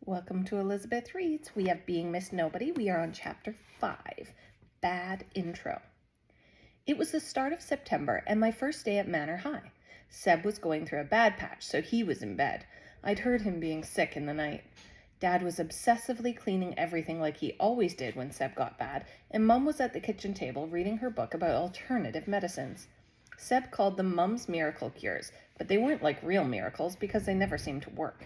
Welcome to Elizabeth Reads. We have Being Miss Nobody. We are on Chapter 5, Bad Intro. It was the start of September and my first day at Manor High. Seb was going through a bad patch, so he was in bed. I'd heard him being sick in the night. Dad was obsessively cleaning everything like he always did when Seb got bad, and Mum was at the kitchen table reading her book about alternative medicines. Seb called them Mum's miracle cures, but they weren't like real miracles because they never seemed to work.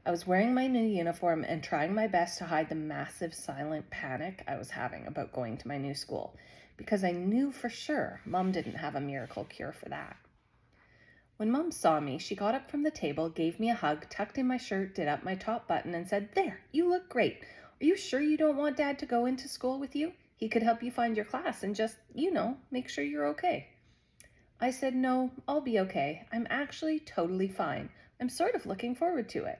I was wearing my new uniform and trying my best to hide the massive silent panic I was having about going to my new school, because I knew for sure Mum didn't have a miracle cure for that. When Mum saw me, she got up from the table, gave me a hug, tucked in my shirt, did up my top button, and said, "There, you look great. Are you sure you don't want Dad to go into school with you? He could help you find your class and just, make sure you're okay." I said, "No, I'll be okay. I'm actually totally fine. I'm sort of looking forward to it."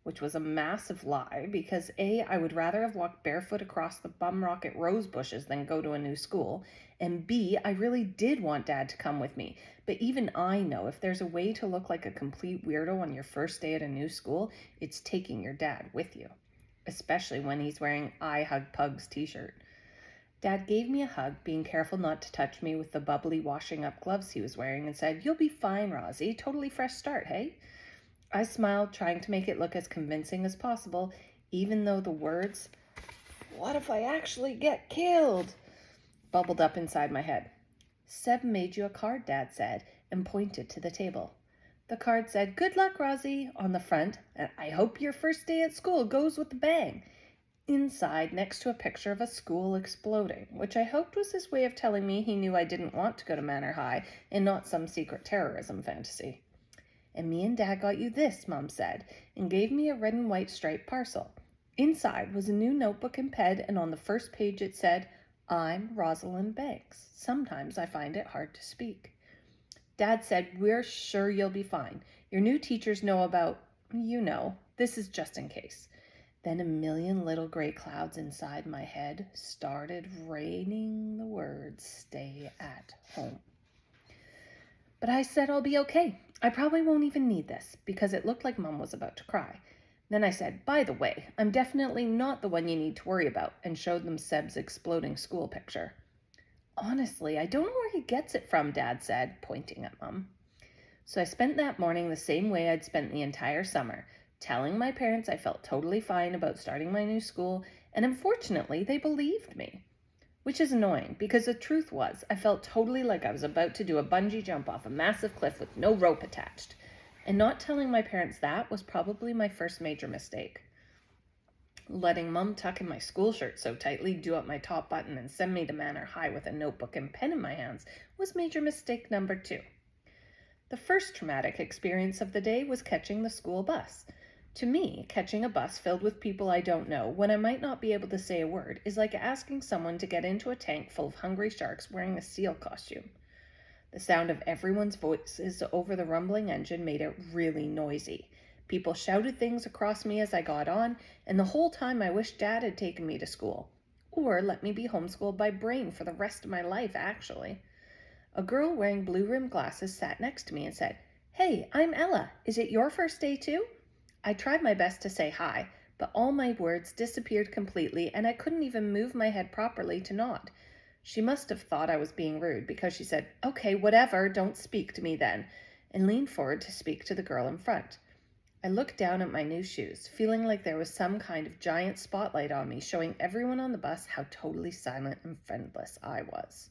Which was a massive lie because A, I would rather have walked barefoot across the bum rocket rose bushes than go to a new school, and B, I really did want Dad to come with me. But even I know if there's a way to look like a complete weirdo on your first day at a new school, it's taking your dad with you, especially when he's wearing I Hug Pugs t-shirt. Dad gave me a hug, being careful not to touch me with the bubbly washing up gloves he was wearing, and said, "You'll be fine, Rosie. Totally fresh start, hey?" I smiled, trying to make it look as convincing as possible, even though the words, "What if I actually get killed?" bubbled up inside my head. "Seb made you a card," Dad said, and pointed to the table. The card said, "Good luck, Rosie," on the front, and "I hope your first day at school goes with a bang." Inside, next to a picture of a school exploding, which I hoped was his way of telling me he knew I didn't want to go to Manor High and not some secret terrorism fantasy. "And me and Dad got you this," Mum said, and gave me a red and white striped parcel. Inside was a new notebook and pen, and on the first page it said, "I'm Rosalind Banks. Sometimes I find it hard to speak." Dad said, "We're sure you'll be fine. Your new teachers know about, this is just in case." Then a million little gray clouds inside my head started raining the words, "Stay at home." But I said I'll be okay. I probably won't even need this, because it looked like Mum was about to cry. Then I said, "By the way, I'm definitely not the one you need to worry about," and showed them Seb's exploding school picture. "Honestly, I don't know where he gets it from," Dad said, pointing at Mum. So I spent that morning the same way I'd spent the entire summer, telling my parents I felt totally fine about starting my new school, and unfortunately they believed me. Which is annoying, because the truth was, I felt totally like I was about to do a bungee jump off a massive cliff with no rope attached. And not telling my parents that was probably my first major mistake. Letting Mum tuck in my school shirt so tightly, do up my top button, and send me to Manor High with a notebook and pen in my hands was major mistake number 2. The first traumatic experience of the day was catching the school bus. To me, catching a bus filled with people I don't know, when I might not be able to say a word, is like asking someone to get into a tank full of hungry sharks wearing a seal costume. The sound of everyone's voices over the rumbling engine made it really noisy. People shouted things across me as I got on, and the whole time I wished Dad had taken me to school. Or let me be homeschooled by brain for the rest of my life, actually. A girl wearing blue-rimmed glasses sat next to me and said, "Hey, I'm Ella. Is it your first day too?" I tried my best to say hi, but all my words disappeared completely, and I couldn't even move my head properly to nod. She must have thought I was being rude, because she said, "Okay, whatever, don't speak to me then," and leaned forward to speak to the girl in front. I looked down at my new shoes, feeling like there was some kind of giant spotlight on me, showing everyone on the bus how totally silent and friendless I was.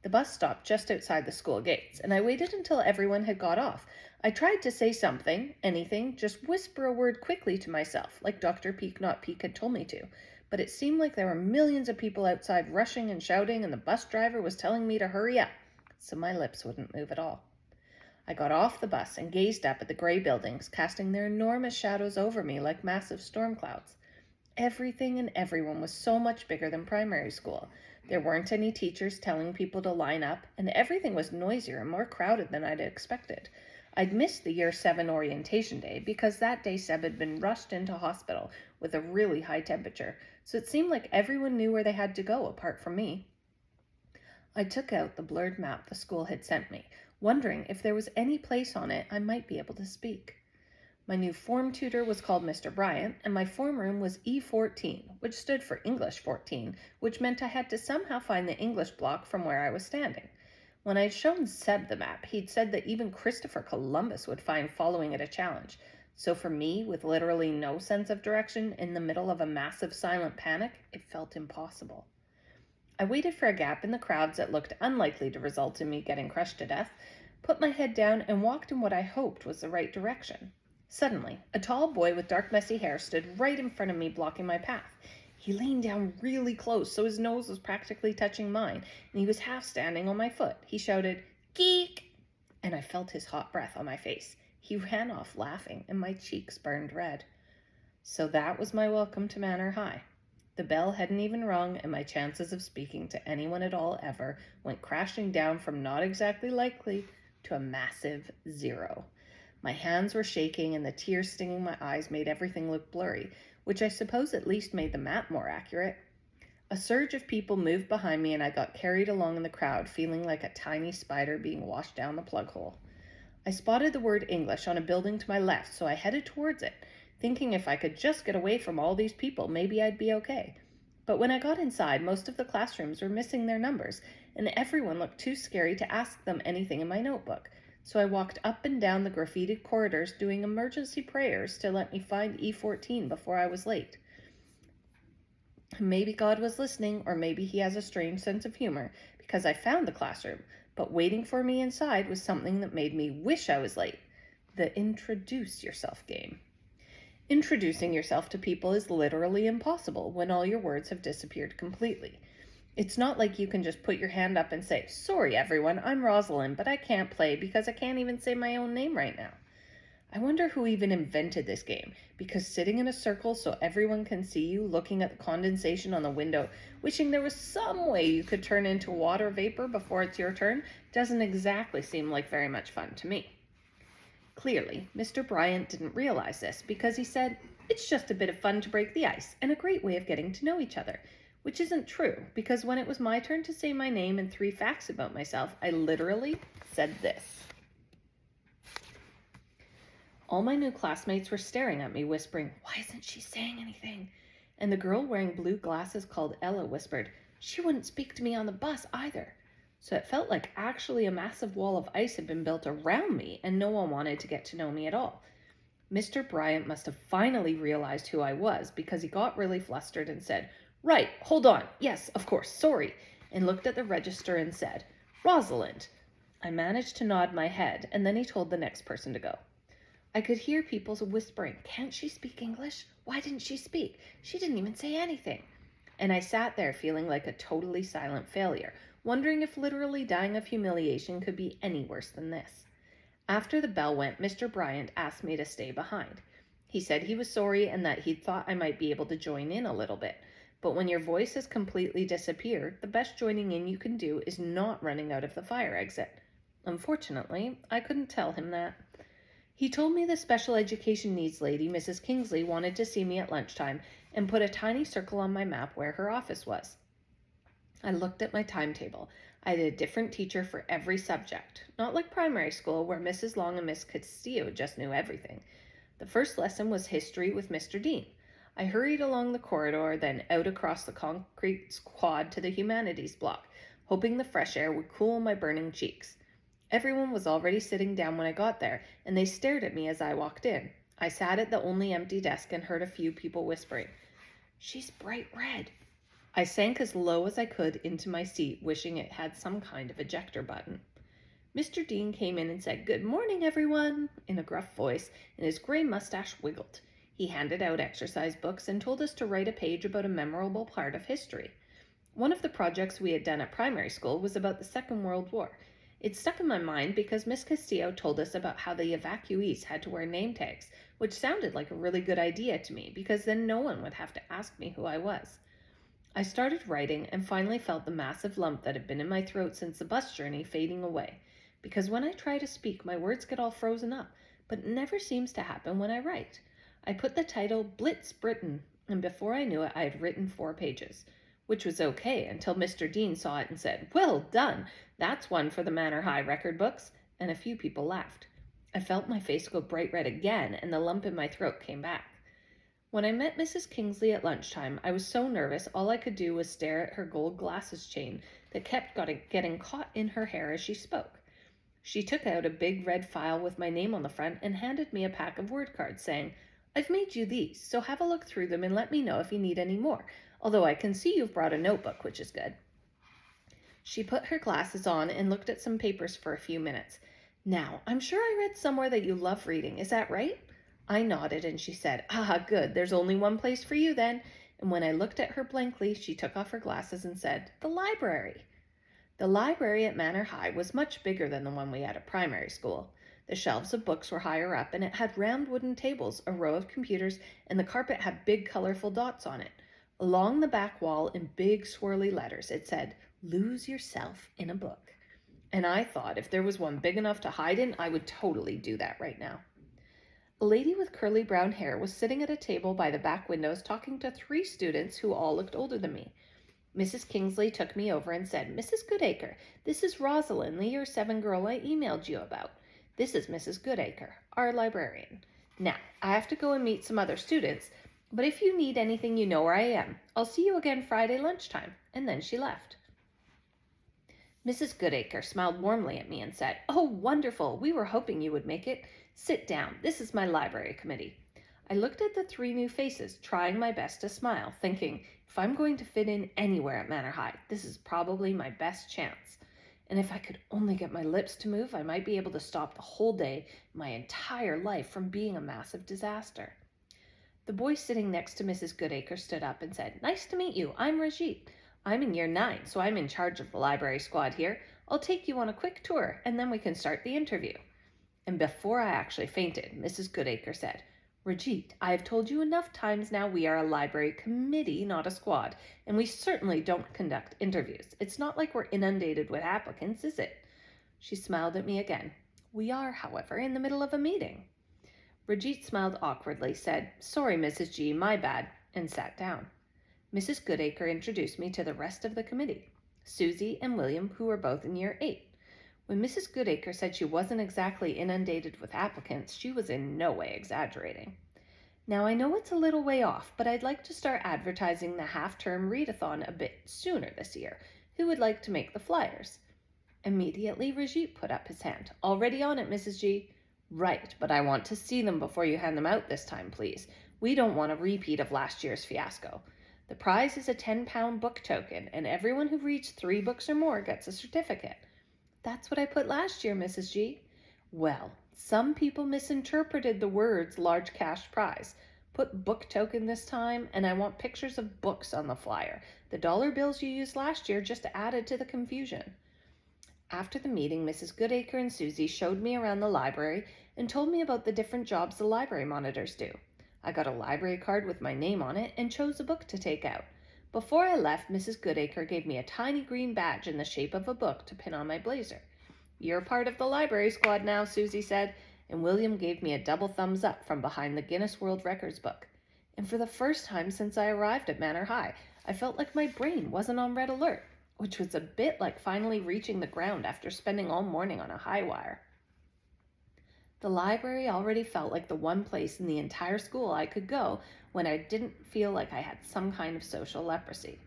The bus stopped just outside the school gates, and I waited until everyone had got off. I tried to say something, anything, just whisper a word quickly to myself, like Dr. Peek Not Peek had told me to, but it seemed like there were millions of people outside rushing and shouting, and the bus driver was telling me to hurry up, so my lips wouldn't move at all. I got off the bus and gazed up at the gray buildings, casting their enormous shadows over me like massive storm clouds. Everything and everyone was so much bigger than primary school. There weren't any teachers telling people to line up, and everything was noisier and more crowded than I'd expected. I'd missed the Year 7 orientation day because that day Seb had been rushed into hospital with a really high temperature, so it seemed like everyone knew where they had to go apart from me. I took out the blurred map the school had sent me, wondering if there was any place on it I might be able to speak. My new form tutor was called Mr. Bryant, and my form room was E14, which stood for English 14, which meant I had to somehow find the English block from where I was standing. When I'd shown Seb the map, he'd said that even Christopher Columbus would find following it a challenge. So for me, with literally no sense of direction in the middle of a massive silent panic, it felt impossible. I waited for a gap in the crowds that looked unlikely to result in me getting crushed to death, put my head down, and walked in what I hoped was the right direction. Suddenly, a tall boy with dark messy hair stood right in front of me, blocking my path. He leaned down really close, so his nose was practically touching mine, and he was half standing on my foot. He shouted, "Geek!" and I felt his hot breath on my face. He ran off laughing, and my cheeks burned red. So that was my welcome to Manor High. The bell hadn't even rung, and my chances of speaking to anyone at all ever went crashing down from not exactly likely to a massive 0. My hands were shaking, and the tears stinging my eyes made everything look blurry, which I suppose at least made the map more accurate. A surge of people moved behind me, and I got carried along in the crowd, feeling like a tiny spider being washed down the plug hole. I spotted the word English on a building to my left, so I headed towards it, thinking if I could just get away from all these people, maybe I'd be okay. But when I got inside, most of the classrooms were missing their numbers, and everyone looked too scary to ask them anything in my notebook. So I walked up and down the graffitied corridors doing emergency prayers to let me find E14 before I was late. Maybe God was listening, or maybe he has a strange sense of humor, because I found the classroom, but waiting for me inside was something that made me wish I was late. The introduce yourself game. Introducing yourself to people is literally impossible when all your words have disappeared completely. It's not like you can just put your hand up and say, "Sorry everyone, I'm Rosalind, but I can't play because I can't even say my own name right now." I wonder who even invented this game, because sitting in a circle so everyone can see you, looking at the condensation on the window, wishing there was some way you could turn into water vapor before it's your turn, doesn't exactly seem like very much fun to me. Clearly, Mr. Bryant didn't realize this, because he said, "It's just a bit of fun to break the ice, and a great way of getting to know each other." Which isn't true, because when it was my turn to say my name and 3 facts about myself, I literally said this. All my new classmates were staring at me, whispering, "Why isn't she saying anything?" And the girl wearing blue glasses called Ella whispered, "She wouldn't speak to me on the bus either." So it felt like actually a massive wall of ice had been built around me, and no one wanted to get to know me at all. Mr. Bryant must have finally realized who I was, because he got really flustered and said, "Right, hold on. Yes, of course, sorry," and looked at the register and said, "Rosalind." I managed to nod my head, and then he told the next person to go. I could hear people whispering, "Can't she speak English? Why didn't she speak? She didn't even say anything." And I sat there feeling like a totally silent failure, wondering if literally dying of humiliation could be any worse than this. After the bell went, Mr. Bryant asked me to stay behind. He said he was sorry and that he'd thought I might be able to join in a little bit. But when your voice has completely disappeared, the best joining in you can do is not running out of the fire exit. Unfortunately, I couldn't tell him that. He told me the special education needs lady, Mrs. Kingsley, wanted to see me at lunchtime and put a tiny circle on my map where her office was. I looked at my timetable. I had a different teacher for every subject, not like primary school where Mrs. Long and Miss Castillo just knew everything. The first lesson was history with Mr. Dean. I hurried along the corridor, then out across the concrete quad to the humanities block, hoping the fresh air would cool my burning cheeks. Everyone was already sitting down when I got there, and they stared at me as I walked in. I sat at the only empty desk and heard a few people whispering, "She's bright red." I sank as low as I could into my seat, wishing it had some kind of ejector button. Mr. Dean came in and said, "Good morning, everyone," in a gruff voice, and his gray mustache wiggled. He handed out exercise books and told us to write a page about a memorable part of history. One of the projects we had done at primary school was about the Second World War. It stuck in my mind because Miss Castillo told us about how the evacuees had to wear name tags, which sounded like a really good idea to me because then no one would have to ask me who I was. I started writing and finally felt the massive lump that had been in my throat since the bus journey fading away, because when I try to speak, my words get all frozen up, but it never seems to happen when I write. I put the title Blitz Britain, and before I knew it, I had written 4 pages. Which was okay until Mr. Dean saw it and said, "Well done, that's one for the Manor High record books," and a few people laughed. I felt my face go bright red again, and the lump in my throat came back. When I met Mrs. Kingsley at lunchtime, I was so nervous all I could do was stare at her gold glasses chain that kept getting caught in her hair as she spoke. She took out a big red file with my name on the front and handed me a pack of word cards saying, "I've made you these, so have a look through them and let me know if you need any more, although I can see you've brought a notebook, which is good." She put her glasses on and looked at some papers for a few minutes. "Now, I'm sure I read somewhere that you love reading, is that right?" I nodded and she said, "Ah, good, there's only one place for you then." And when I looked at her blankly, she took off her glasses and said, "The library." The library at Manor High was much bigger than the one we had at primary school. The shelves of books were higher up, and it had round wooden tables, a row of computers, and the carpet had big colorful dots on it. Along the back wall, in big swirly letters, it said, "Lose yourself in a book." And I thought if there was one big enough to hide in, I would totally do that right now. A lady with curly brown hair was sitting at a table by the back windows talking to 3 students who all looked older than me. Mrs. Kingsley took me over and said, "Mrs. Goodacre, this is Rosalind, the year 7 girl I emailed you about. This is Mrs. Goodacre, our librarian. Now, I have to go and meet some other students, but if you need anything, you know where I am. I'll see you again Friday lunchtime." And then she left. Mrs. Goodacre smiled warmly at me and said, "Oh, wonderful. We were hoping you would make it. Sit down. This is my library committee." I looked at the 3 new faces, trying my best to smile, thinking, if I'm going to fit in anywhere at Manor High, this is probably my best chance. And if I could only get my lips to move, I might be able to stop the whole day, my entire life, from being a massive disaster. The boy sitting next to Mrs. Goodacre stood up and said, "Nice to meet you. I'm Rajit. I'm in year 9, so I'm in charge of the library squad here. I'll take you on a quick tour, and then we can start the interview." And before I actually fainted, Mrs. Goodacre said, "Rajit, I have told you enough times now we are a library committee, not a squad, and we certainly don't conduct interviews. It's not like we're inundated with applicants, is it?" She smiled at me again. "We are, however, in the middle of a meeting." Rajit smiled awkwardly, said, "Sorry, Mrs. G, my bad," and sat down. Mrs. Goodacre introduced me to the rest of the committee, Susie and William, who were both in year 8. When Mrs. Goodacre said she wasn't exactly inundated with applicants, she was in no way exaggerating. "Now, I know it's a little way off, but I'd like to start advertising the half-term readathon a bit sooner this year. Who would like to make the flyers?" Immediately, Rajit put up his hand. "Already on it, Mrs. G." "Right, but I want to see them before you hand them out this time, please. We don't want a repeat of last year's fiasco. The prize is a 10-pound book token, and everyone who reads 3 books or more gets a certificate." "That's what I put last year, Mrs. G." "Well, some people misinterpreted the words large cash prize. Put book token this time, and I want pictures of books on the flyer. The dollar bills you used last year just added to the confusion." After the meeting, Mrs. Goodacre and Susie showed me around the library and told me about the different jobs the library monitors do. I got a library card with my name on it and chose a book to take out. Before I left, Mrs. Goodacre gave me a tiny green badge in the shape of a book to pin on my blazer. "You're part of the library squad now," Susie said, and William gave me a double thumbs up from behind the Guinness World Records book. And for the first time since I arrived at Manor High, I felt like my brain wasn't on red alert, which was a bit like finally reaching the ground after spending all morning on a high wire. The library already felt like the one place in the entire school I could go when I didn't feel like I had some kind of social leprosy.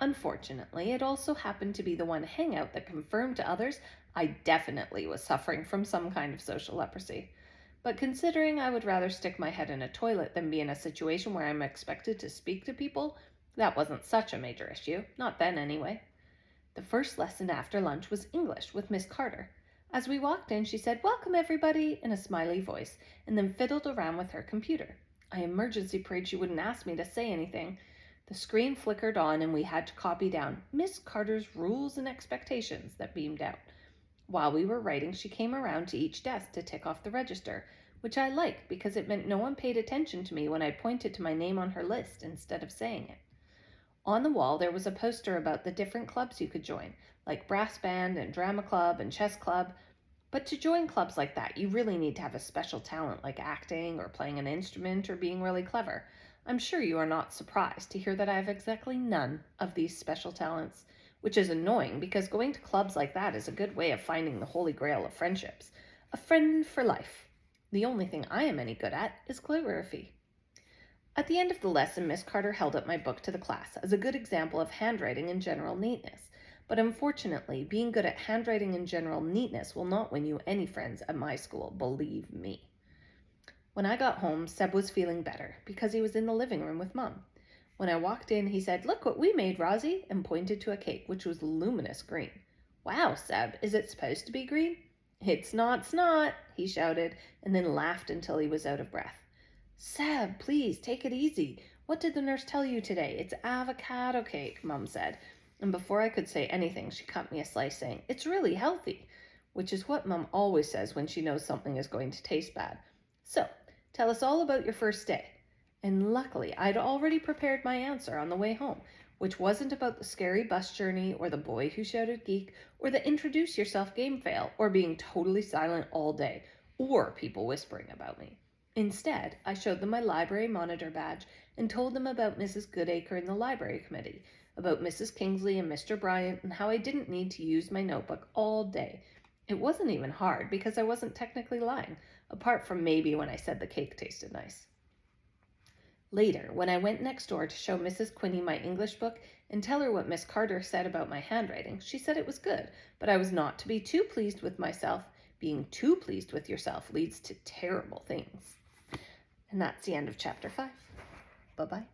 Unfortunately, it also happened to be the one hangout that confirmed to others I definitely was suffering from some kind of social leprosy. But considering I would rather stick my head in a toilet than be in a situation where I'm expected to speak to people, that wasn't such a major issue, not then anyway. The first lesson after lunch was English with Miss Carter. As we walked in, she said, "Welcome, everybody," in a smiley voice, and then fiddled around with her computer. I emergency prayed she wouldn't ask me to say anything. The screen flickered on, and we had to copy down Miss Carter's rules and expectations that beamed out. While we were writing, she came around to each desk to tick off the register, which I liked because it meant no one paid attention to me when I pointed to my name on her list instead of saying it. On the wall, there was a poster about the different clubs you could join, like brass band and drama club and chess club. But to join clubs like that, you really need to have a special talent like acting or playing an instrument or being really clever. I'm sure you are not surprised to hear that I have exactly none of these special talents, which is annoying because going to clubs like that is a good way of finding the holy grail of friendships. A friend for life. The only thing I am any good at is calligraphy. At the end of the lesson, Miss Carter held up my book to the class as a good example of handwriting and general neatness. But unfortunately, being good at handwriting and general neatness will not win you any friends at my school, believe me. When I got home, Seb was feeling better because he was in the living room with Mum. When I walked in, he said, "Look what we made, Rosie," and pointed to a cake which was luminous green. "Wow, Seb, is it supposed to be green?" "It's not," he shouted, and then laughed until he was out of breath. "Seb, please, take it easy. What did the nurse tell you today? It's avocado cake," Mum said. And before I could say anything, she cut me a slice, saying, "It's really healthy," which is what Mum always says when she knows something is going to taste bad. "So, tell us all about your first day." And luckily, I'd already prepared my answer on the way home, which wasn't about the scary bus journey or the boy who shouted geek or the introduce yourself game fail or being totally silent all day or people whispering about me. Instead, I showed them my library monitor badge and told them about Mrs. Goodacre and the library committee, about Mrs. Kingsley and Mr. Bryant, and how I didn't need to use my notebook all day. It wasn't even hard because I wasn't technically lying, apart from maybe when I said the cake tasted nice. Later, when I went next door to show Mrs. Quinney my English book and tell her what Miss Carter said about my handwriting, she said it was good, but I was not to be too pleased with myself. Being too pleased with yourself leads to terrible things. And that's the end of chapter 5. Bye-bye.